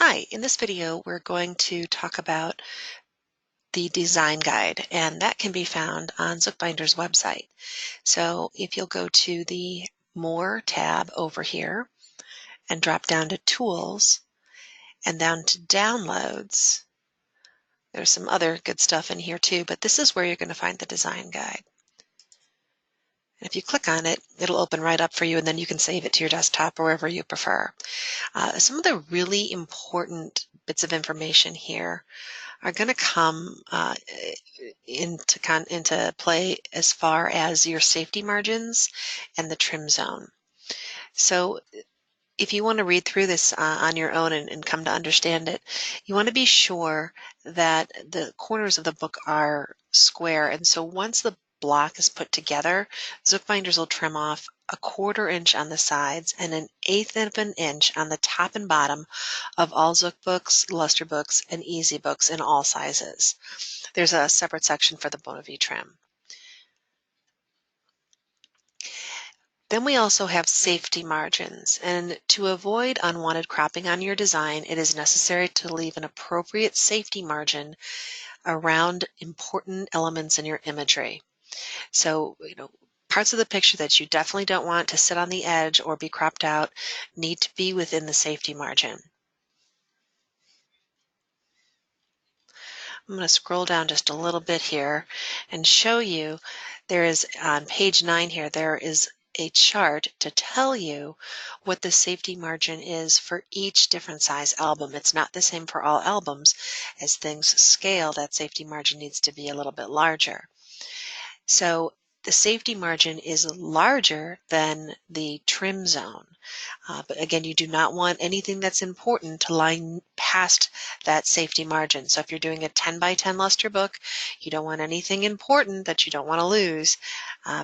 Hi, in this video we're going to talk about the design guide, and that can be found on Zookbinder's website. So if you'll go to the More tab over here and drop down to Tools and down to Downloads, there's some other good stuff in here too, but this is where you're going to find the design guide. And if you click on it, it'll open right up for you, and then you can save it to your desktop or wherever you prefer. Some of the really important bits of information here are going to come into play as far as your safety margins and the trim zone. So if you want to read through this on your own and come to understand it, you want to be sure that the corners of the book are square. And so once the block is put together, Zookbinders will trim off 1/4 inch on the sides and 1/8 of an inch on the top and bottom of all Zook books, Luster books, and Easy books in all sizes. There's a separate section for the Bonavie trim. Then we also have safety margins, and to avoid unwanted cropping on your design, it is necessary to leave an appropriate safety margin around important elements in your imagery. So, parts of the picture that you definitely don't want to sit on the edge or be cropped out need to be within the safety margin. I'm going to scroll down just a little bit here and show you there is on page 9 here, there is a chart to tell you what the safety margin is for each different size album. It's not the same for all albums. As things scale, that safety margin needs to be a little bit larger. So the safety margin is larger than the trim zone. But again, you do not want anything that's important to lie past that safety margin. So if you're doing a 10 by 10 luster book, you don't want anything important that you don't want to lose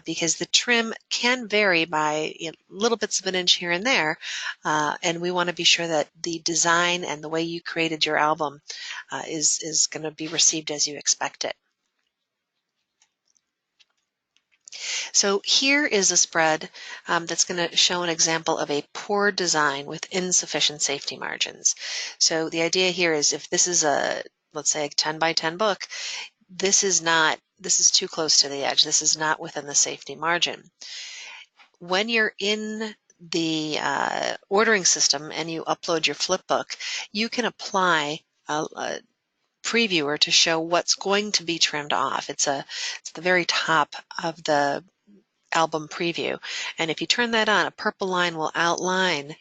because the trim can vary by little bits of an inch here and there. And we want to be sure that the design and the way you created your album is going to be received as you expect it. So here is a spread that's going to show an example of a poor design with insufficient safety margins. So the idea here is if this is let's say a 10 by 10 book, this is too close to the edge. This is not within the safety margin. When you're in the ordering system and you upload your flipbook, you can apply a previewer to show what's going to be trimmed off. It's the very top of the album preview. And if you turn that on, a purple line will outline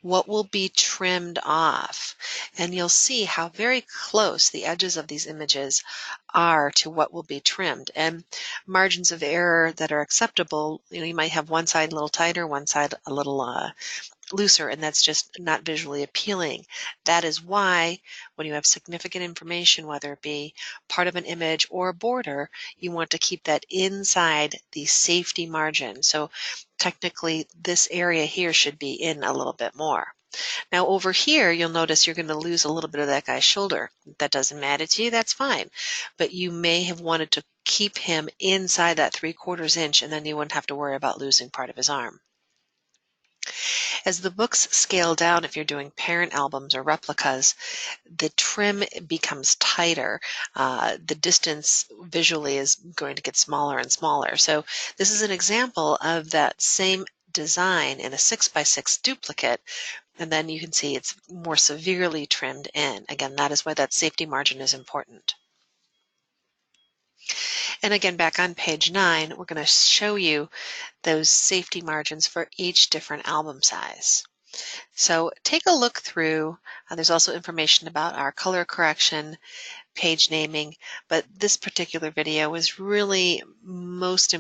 what will be trimmed off. And you'll see how very close the edges of these images are to what will be trimmed. And margins of error that are acceptable, you might have one side a little tighter, one side a little looser, and that's just not visually appealing. That is why when you have significant information, whether it be part of an image or a border, you want to keep that inside the safety margin. So technically this area here should be in a little bit more. Now over here, you'll notice you're going to lose a little bit of that guy's shoulder. If that doesn't matter to you, that's fine. But you may have wanted to keep him inside that 3/4 inch, and then you wouldn't have to worry about losing part of his arm. As the books scale down, if you're doing parent albums or replicas, the trim becomes tighter. The distance visually is going to get smaller and smaller. So this is an example of that same design in a 6 by 6 duplicate, and then you can see it's more severely trimmed in. Again, that is why that safety margin is important. And again, back on page 9, we're going to show you those safety margins for each different album size. So take a look through. There's also information about our color correction, page naming, but this particular video was really most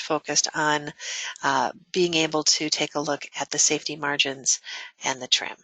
focused on being able to take a look at the safety margins and the trim.